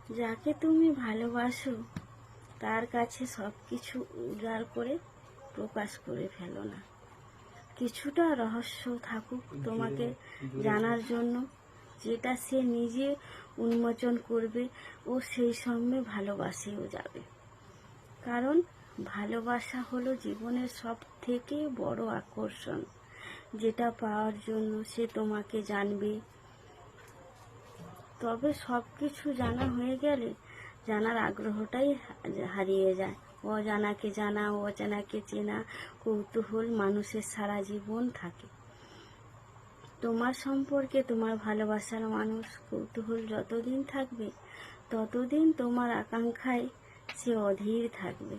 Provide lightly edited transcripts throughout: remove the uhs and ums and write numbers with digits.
যাকে তুমি ভালোবাসো তার কাছে সব কিছু উজাড় করে প্রকাশ করে ফেলো না। কিছুটা রহস্য থাকুক তোমাকে জানার জন্য, যেটা সে নিজে উন্মোচন করবে ও সেই সঙ্গে ভালোবাসেও যাবে। কারণ ভালোবাসা হলো জীবনের সব থেকে বড় আকর্ষণ, যেটা পাওয়ার জন্য সে তোমাকে জানবে। তবে সব কিছু জানা হয়ে গেলে জানার আগ্রহটাই হারিয়ে যায়। অজানাকে জানা, অজানাকে চেনা কৌতূহল মানুষের সারা জীবন থাকে। তোমার সম্পর্কে তোমার ভালোবাসার মানুষ কৌতূহল যতদিন থাকবে ততদিন তোমার আকাঙ্ক্ষায় সে অধীর থাকবে।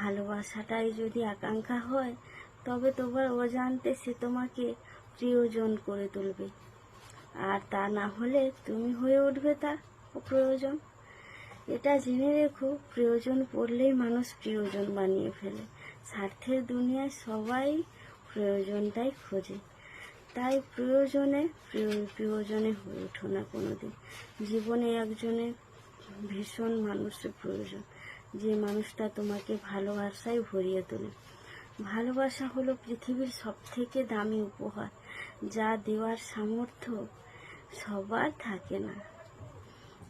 ভালোবাসাটাই যদি আকাঙ্ক্ষা হয় তবে তোমার অজান্তে সে তোমাকে প্রিয়জন করে তুলবে, আর তা না হলে তুমি হয়ে উঠবে তার অপ্রয়োজন। এটা জেনে রেখো, প্রয়োজন পড়লেই মানুষ প্রিয়জন বানিয়ে ফেলে। স্বার্থের দুনিয়ায় সবাই প্রয়োজনটাই খোঁজে, তাই প্রিয়জনে হয়ে ওঠো না কোনোদিন। জীবনে একজনের ভীষণ মানুষের প্রয়োজন, যে মানুষটা তোমাকে ভালোবাসায় ভরিয়ে তোলে। ভালোবাসা হলো পৃথিবীর সবথেকে দামি উপহার, যা দেওয়ার সামর্থ্য সবার থাকে না।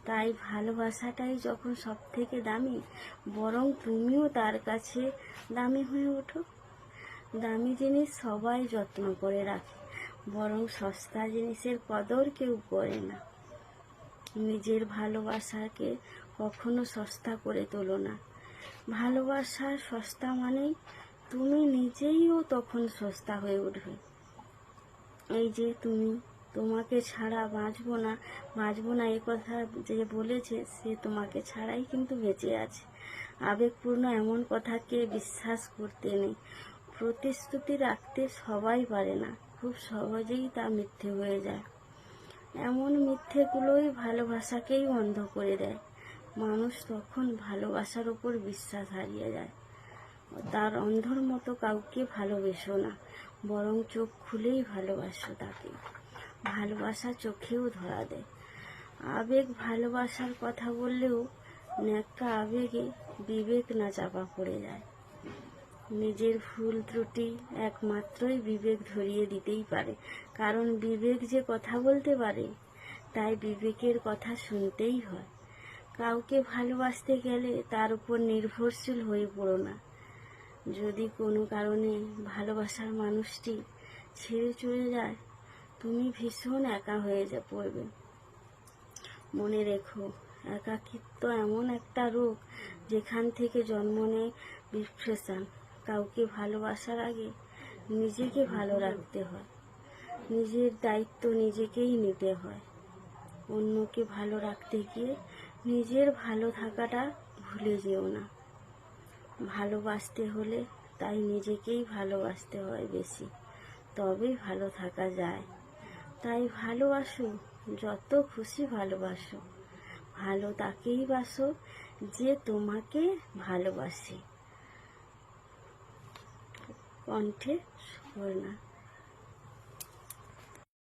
তাই ভালোবাসাটাই যখন সব থেকে দামি, বরং তুমিও তার কাছে দামি হয়ে ওঠো। দামি জিনিস সবাই যত্ন করে রাখে, বরং সস্তা জিনিসের কদর কেউ করে না। নিজের ভালোবাসাকে কখনো সস্তা করে তোলো না। ভালোবাসার সস্তা মানেই তুমি নিজেইও তখন সস্তা হয়ে উঠবে। এই যে তোমাকে ছাড়া বাঁচবো না এ কথা যে বলেছে, সে তোমাকে ছাড়াই কিন্তু বেঁচে আছে। আবেগপূর্ণ এমন কথাকে বিশ্বাস করতে নেই। প্রতিশ্রুতি রাখতে সবাই পারে না, খুব সহজেই তা মিথ্যে হয়ে যায়। এমন মিথ্যেগুলোই ভালোবাসাকেই অন্ধ করে দেয়। মানুষ তখন ভালোবাসার উপর বিশ্বাস হারিয়ে যায়। তার অন্ধর মতো কাউকে ভালোবেসো না, বরং চোখ খুলেই ভালোবাসো তাকে। ভালোবাসা চোখেও ধরা দেয়। আবেগ ভালোবাসার কথা বললেও ন্যাক্কা আবেগে বিবেক না চাপা পড়ে যায়। নিজের ভুল ত্রুটি একমাত্রই বিবেক ধরিয়ে দিতেই পারে, কারণ বিবেক যে কথা বলতে পারে, তাই বিবেকের কথা শুনতেই হয়। কাউকে ভালোবাসতে গেলে তার উপর নির্ভরশীল হয়ে পড়ো না। যদি কোনো কারণে ভালোবাসার মানুষটি ছেড়ে চলে যায়, তুমি ভীষণ একা হয়ে পড়বে। মনে রেখো, একাকিত্ব এমন একটা রোগ যেখান থেকে জন্ম নেয় ডিপ্রেশন। কাউকে ভালোবাসার আগে নিজেকে ভালো রাখতে হয়, নিজের দায়িত্ব নিজেকেই নিতে হয়। অন্যকে ভালো রাখতে গিয়ে নিজের ভালো থাকাটা ভুলে যেও না। ভালোবাসতে হলে তাই নিজেকেই ভালোবাসতে হয় বেশি, তবেই ভালো থাকা যায়। তাই ভালোবাসো, যত খুশি ভালোবাসো। ভালো তাকেই বাসো যে তোমাকে ভালোবাসে। কণ্ঠে সুবর্ণা।